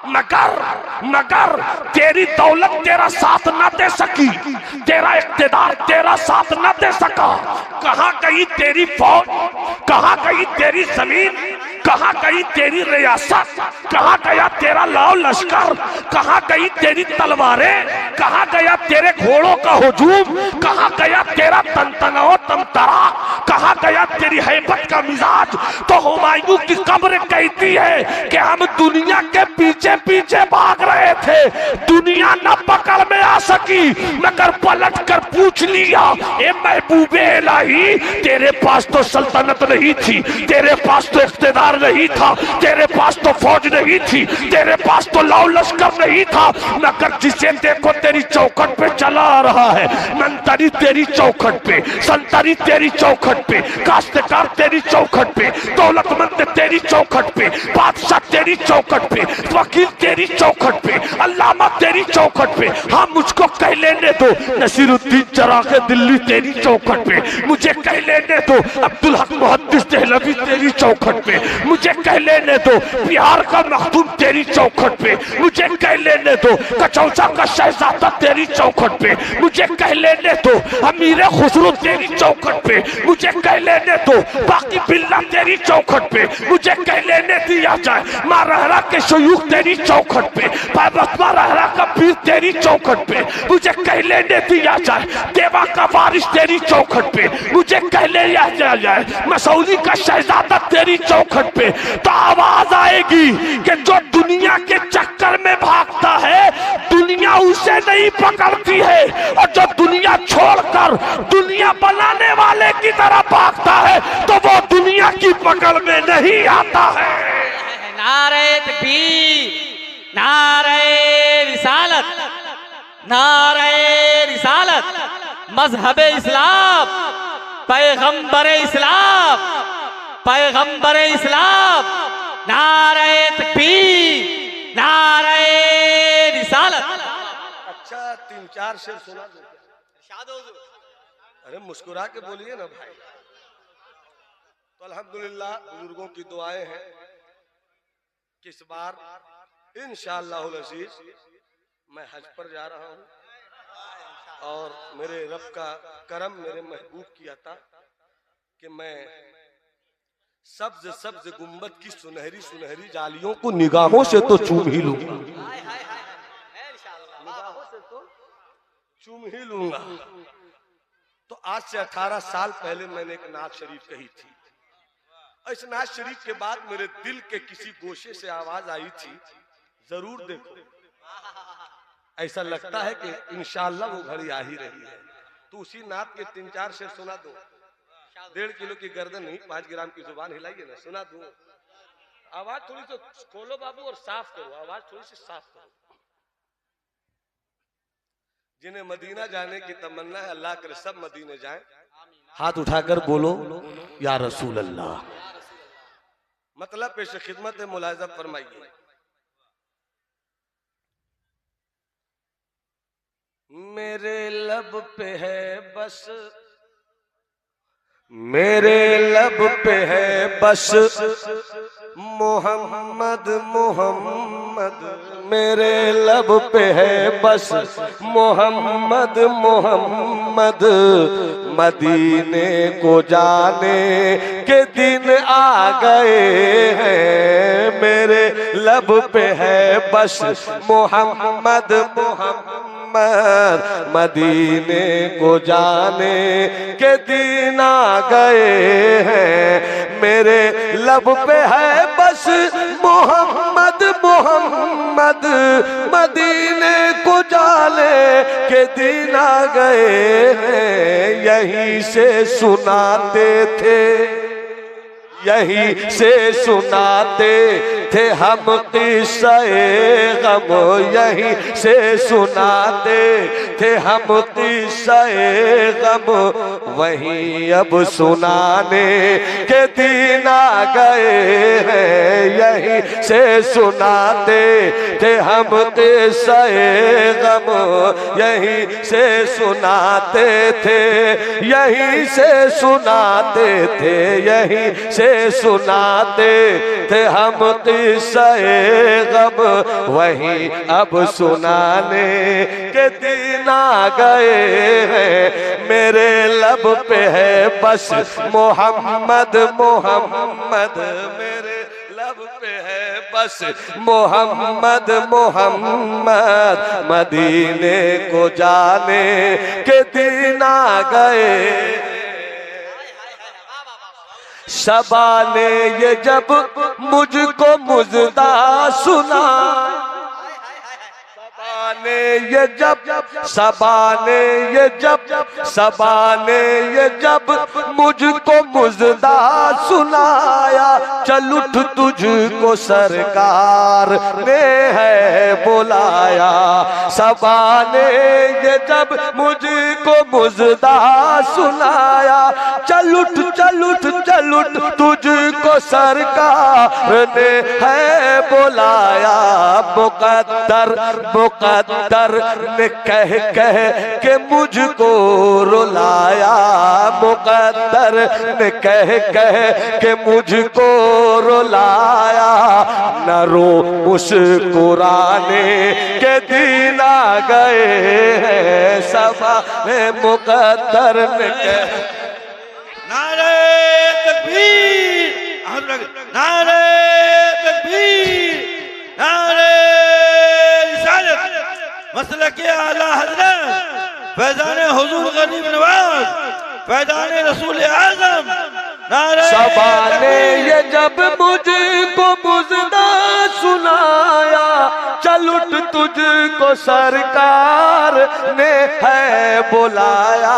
मगर तेरी दौलत तेरा साथ न दे सकी, तेरा इख्तिदार तेरा साथ न दे सका। कहां गई तेरी फौज, कहां गई तेरी जमीन, कहां गई तेरी रियासत, कहां गया तेरा लाव लश्कर, कहां गई तेरी तलवारें, कहां गया तेरे घोड़ों का हुजूम, कहां गया तेरा तनतनाव तमतरा, कहां गया तेरी हैबत का मिजाज। तो हुमायूं की कब्र कहती है कि हम दुनिया के पीछे पीछे भाग रहे थे, दुनिया न पकड़ में आ सकी, मगर पलट कर पूछ लिया, ए महबूबे इलाही, तेरे पास तो सल्तनत नहीं थी, तेरे पास तो इख्तिदार नहीं था, तेरे पास तो फौज नहीं थी, तेरे पास तो लाव लश्कर नहीं था, मगर जिसे देखो तेरी चौखट पे चला आ रहा है, मंतरी तेरी चौखट पे, संतरी तेरी चौखट पे, काश्तकार तेरी चौखट पे, दौलतमंद तेरी चौखट पे, बादशाह तेरी चौखट पे, वकील तेरी चौखट पे, अल्लामा तेरी चौखट पे। हाँ, मुझको कह लेने दो नसीरुद्दीन चराग़े दिल्ली तेरी चौखट पे, मुझे कह लेने दो अब्दुल हक मुहद्दिस देहलवी तेरी चौखट पे, मुझे कह लेने दो बिहार का मखदूम तेरी चौखट पे, मुझे कह लेने दो कचौचा का शहजादा तेरी चौखट पे, मुझे कह लेने दो अमीर खुसरो तेरी चौखट पे, मुझे कह लेने दो बाकी बिल्ला तेरी चौखट पे, मुझे कह लेने दिया जाए मारहरा के शयूख तेरी चौखट पे, बाबा रहरा का पीर तेरी चौखट पे, मुझे कह लेने दिया जाए देवा का वारिस तेरी चौखट पे, मुझे कह लिया जाए मसौली का शहजादा तेरी चौखट पे। तो आवाज आएगी कि जो दुनिया के चक्कर में भागता है दुनिया उसे नहीं पकड़ती है, और जो दुनिया छोड़कर दुनिया बनाने वाले की तरफ भागता है तो वो दुनिया की पकड़ में नहीं आता है। नारे तकबीर, नारे रिसालत, नारे रिसालत, मजहब इस्लाम, पैगंबर इस्लाम, पैगंबर इस्लाम, नारे तकबीर, नारे रिसालत। अच्छा 3-4 शेर सुना दो। अरे मुस्कुरा के बोलिए ना भाई। तो अल्हम्दुलिल्लाह बुजुर्गों की दुआएं हैं कि इस बार इंशाअल्लाहुल अज़ीज मैं हज पर जा रहा हूं, और मेरे रब का करम, मेरे महबूब की अता कि मैं सब्ज सब्ज गुंबद की सुनहरी सुनहरी जालियों को निगाहों से तो चूम ही लूंगा, निगाहों से तो चूम ही लूंगा। तो आज से 18 साल पहले मैंने एक नात शरीफ कही थी। इस नात शरीफ के बाद मेरे दिल के किसी गोशे से आवाज आई थी, जरूर देखो। ऐसा लगता है कि इंशाअल्लाह वो घड़ी आ ही रही है। तो उसी नात के 3-4 शेर सुना दो। 1.5 किलो की गर्दन नहीं, 5 ग्राम की जुबान हिलाइए ना, सुना दूं। आवाज थोड़ी सी खोलो बाबू और साफ करो, आवाज थोड़ी सी साफ करो। जिन्हें मदीना जाने की तमन्ना है, अल्लाह करे सब मदीने जाएं। हाथ उठाकर बोलो या रसूल अल्लाह। मतलब पेश खिदमत मुलाज़ा फरमाइए। मेरे लब पे है बस, मेरे लब पे है बस मोहम्मद मोहम्मद, मेरे लब पे है बस मोहम्मद मोहम्मद। मदीने को जाने के दिन आ गए हैं, मेरे लब पे है बस मोहम्मद मोहम्मद। मदीने को जाने के दिन आ गए हैं, मेरे लब पे है बस मोहम्मद मोहम्मद। मदीने को जाने के दिन आ गए हैं, यहीं से सुनाते थे, यहीं से सुनाते थे हम किस्से गम, यहीं से सुनाते थे हम किस्से गम। वहीं अब सुनाने के दिन आ गए हैं, यहीं से सुनाते थे हम किस्से गम, यहीं से सुनाते थे, यहीं से सुनाते थे, यहीं से मुझे सुनाते थे हम किस्से गम, वही अब सुनाने के दिन आ गए हैं। मेरे लब पे है बस मोहम्मद मोहम्मद, मेरे लब पे है बस मोहम्मद मोहम्मद, मदीने को जाने के दिन आ गए। सबा ने ये जब मुझको मुजदा सुना, सबा ने ये जब मुझको मुजदा सुनाया, चल उठ तुझको सरकार ने है बुलाया। सबा ने ये जब मुझको मुजदा सुनाया, चल उठ तुझको सरकार ने है बुलाया। मुकद्दर ने कह के मुझको रुलाया, मुकद्दर ने कह के मुझको रुलाया। न रो मुस्कुराने के दिन आ गए हैं। सबा में मुकद्दर ने कह, नारे तकबीर, नारे तकबीर, नारे रिसालत, मसलक आला हजरत फैजान हुजूर गरीब नवाज, फैजान रसूल आजम। सबा ने ये जब मुझको मुजदा सुनाया, चल उठ तुझको सरकार ने है बुलाया।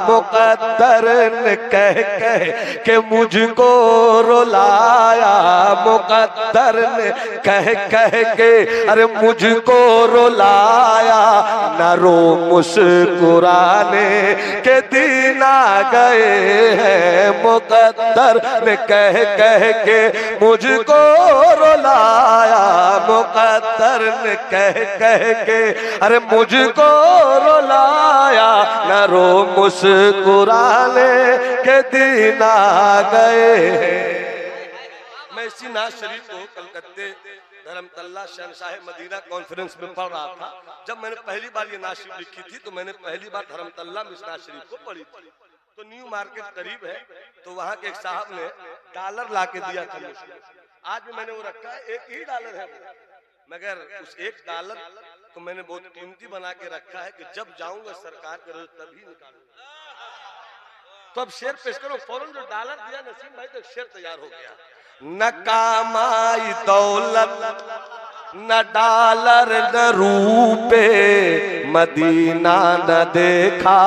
मुकद्दर ने कह के मुझको रुलाया, मुकद्दर ने कह के अरे मुझको रुलाया। न रो मुस्कुराने के दिन आ गए हैं। मुकद्दर ने कह के मुझको रुलाया, मुकद्दर ने कह के अरे मुझको रुलाया। न रो मुस्कुराने के दिन आ गए। मैं इसी नाज शरीफ को कलकत्ते धर्मतल्ला शहनशाह मदीना कॉन्फ्रेंस में पढ़ रहा था। जब मैंने पहली बार ये नाज शरीफ लिखी थी तो मैंने पहली बार धर्मतल्ला में इस नाज शरीफ को पढ़ी थी। तो न्यू मार्केट करीब है, तो वहां के एक साहब ने डॉलर ला के दिया था मुझे। आज भी मैंने वो रखा है, एक ही डॉलर है वो, मगर उस एक डॉलर को मैंने बहुत कीमती बना के रखा है कि जब जाऊंगा सरकार के रोज तभी निकालूंगा। तो अब शेर पेश करो। फौरन जो डॉलर दिया नसीम भाई, तो शेर तैयार हो गया। न कामाई दौलत न डॉलर न रूपे, मदीना न देखा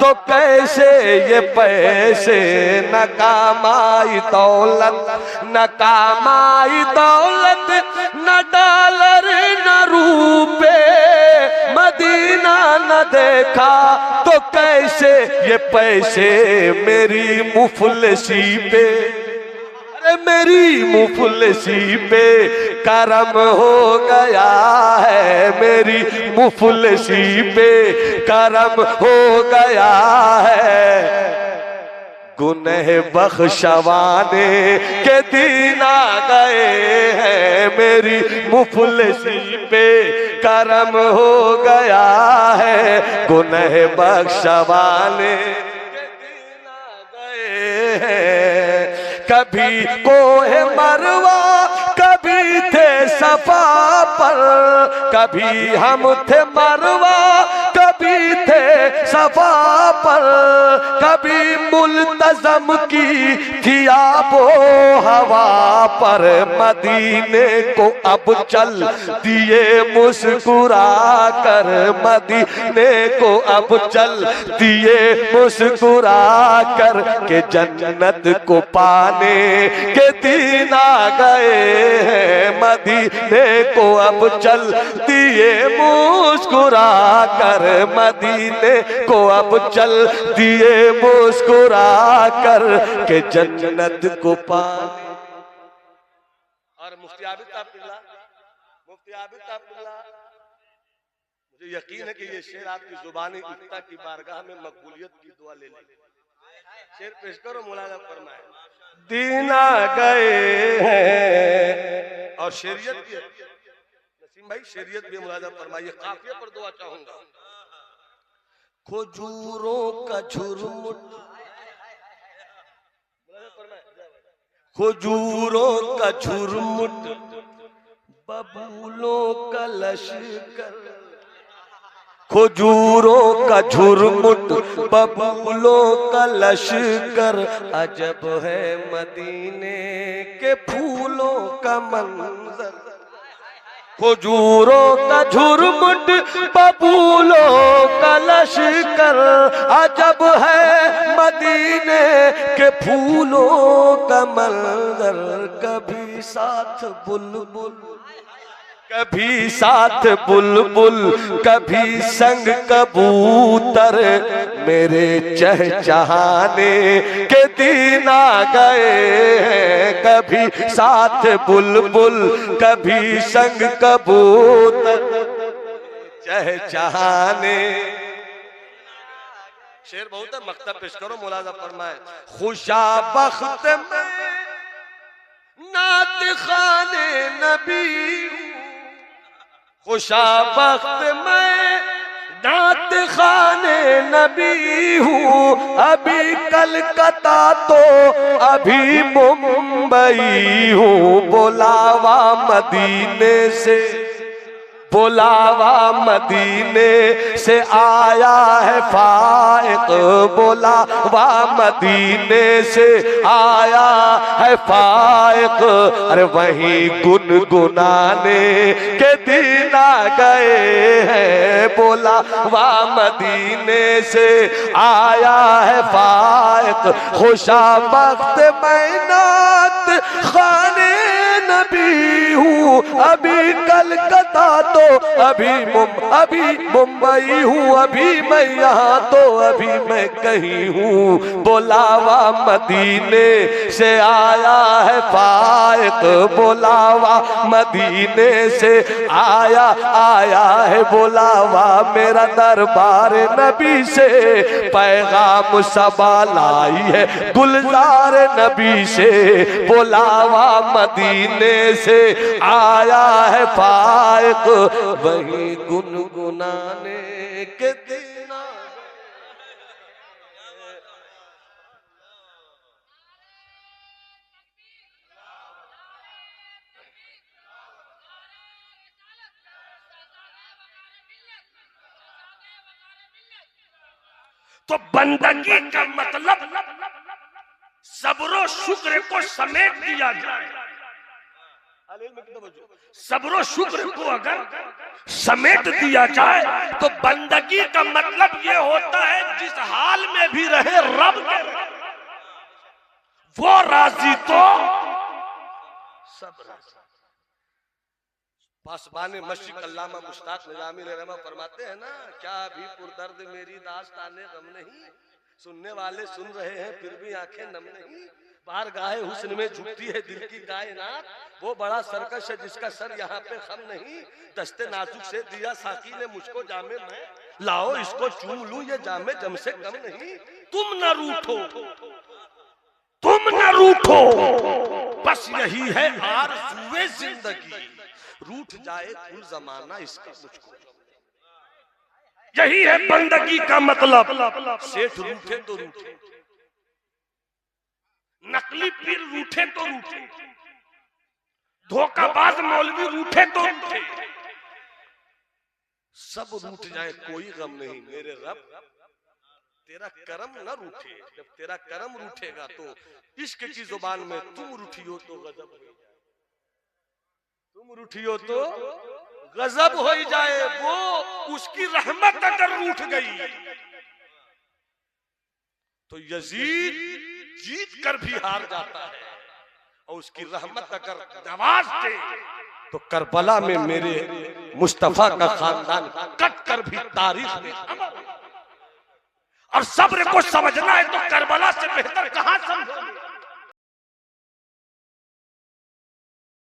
तो कैसे ये पैसे। न कामाई दौलत न डॉलर न रूपे, मदीना न देखा तो कैसे ये पैसे। मेरी मुफलिसी पे, मेरी मुफलिसी पे करम हो गया है। मेरी मुफलिसी पे करम हो गया है। गुनह बख्शवाने के दिन आ गए हैं। मेरी मुफलिसी पे करम हो गया है। गुनह बख्शवाने के दिन आ गए हैं। कभी कोहे मरवा कभी थे सफा पर, कभी हम थे मरवा कभी थे सफा पर। कभी मुल्तजम की थी आबो हवा पर। मदीने को अब चल दिए मुस्कुरा कर, मदीने को अब चल दिए मुस्कुरा कर। के जन्नत को पाने के दिन आ गए हैं। मदीने को अब चल दिए मुस्कुरा कर, मदीने को अब चल दिए मुस्कुरा कर। के जन्नत को पाने। और मुफ्ती आबिद अब्दुल्ला, मुझे यकीन है कि ये शेर आपकी जुबानी इफ्ता की बारगाह में मकबूलियत की दुआ ले लेंगे। शेर पेश करो, मौलाना फरमाए। दीना गए हैं। और शेरियत भी है नसीम भाई, शेरियत भी मुलाजा फरमाइए, काफिया पर दुआ चाहूंगा। खजूरों का झुरमुट, खजूरों का झुरमुट, बबूलों का लश्कर, खजूरों का झुरमुट, बबूलों का लश्कर, अजब है मदीने के फूलों का मंजर। खजूरों का झुरमुट, बबूलों का लश्कर, अजब है मदीने के फूलों का मंजर। कभी साथ बुलबुल, कभी साथ बुलबुल, कभी संग कबूतर, मेरे चहचहाने के दिन आ गए हैं। कभी साथ बुलबुल, कभी संग कबूतर, चहचहाने। शेर बहुत है, मक्तब पेश करो, मुलाजा फरमाए। खुशाबख्त में नात खाने नबी, खुशाबख्त मैं नात खाने नबी हूँ। अभी कलकत्ता तो अभी मुंबई हूँ। बुलावा मदीने से, बुलावा मदीने से आया है फाइक, बुलावा मदीने से आया है फाइक। अरे वहीं गुनगुनाने के दिन आ गए हैं। बुलावा मदीने से आया है फाइक। खुशाबख्त मैनात खाने नबी हूँ। अभी कलकत्ता तो अभी मुंबई हूँ। अभी मैं यहाँ तो अभी मैं कहीं हूँ। बुलावा मदीने से आया है फाइक, बुलावा मदीने से आया है बुलावा। मेरा दरबार नबी से पैगाम सबा लाई है, गुलजार नबी से बुलावा मदीने से आया है फाइक। वही गुनगुनाने के दिन तो बंदगी का मतलब सब्रो शुक्र को समेट दिया जाए। सब्रो शुक्र को अगर समेट दिया जाए तो बंदगी का मतलब ये होता है जिस हाल में भी रहे रब के वो राजी तो सब राजी। पासबान मस्जिद अल्लामा मुश्ताक निजामी रहमा फरमाते हैं ना, क्या अभी पुरदर्द मेरी दास्ताने गम नहीं, सुनने वाले सुन रहे हैं फिर भी आंखें नम नहीं। बाहर गाहे हुस्न में झुकती है दिल की कायनात, वो बड़ा सरकश है जिसका सर यहाँ पे खम नहीं। दस्ते नाजुक से दिया साकी ने मुझको जामे में, लाओ इसको चूम लूं ये जामे जम से कम नहीं। तुम न रूठो, तुम न रूठो, बस यही है आरज़ुए जिंदगी। रूठ जाए कुल जमाना इसका मुझको, यही है बंदगी का मतलब। सेठ रूठे तो रूठे, नकली पीर रूठे तो रूठे, धोखाबाज मौलवी रूठे तो रूठे, सब रूठ जाए कोई गम नहीं मेरे रब, तेरा करम न रूठे। जब तेरा करम रूठेगा तो इश्क की जुबान में तुम रूठियो तो गजब हो जाए, तुम रूठियो तो गजब हो जाए। वो उसकी रहमत अगर रूठ गई तो यजीद जीत कर भी हार जाता है, और उसकी रहमत अगर नवाज दे तो करबला में मेरे मुस्तफा का खानदान कट कर भी तारीख में अमर। और सब्र को समझना है तो करबला से बेहतर कहां समझोगे।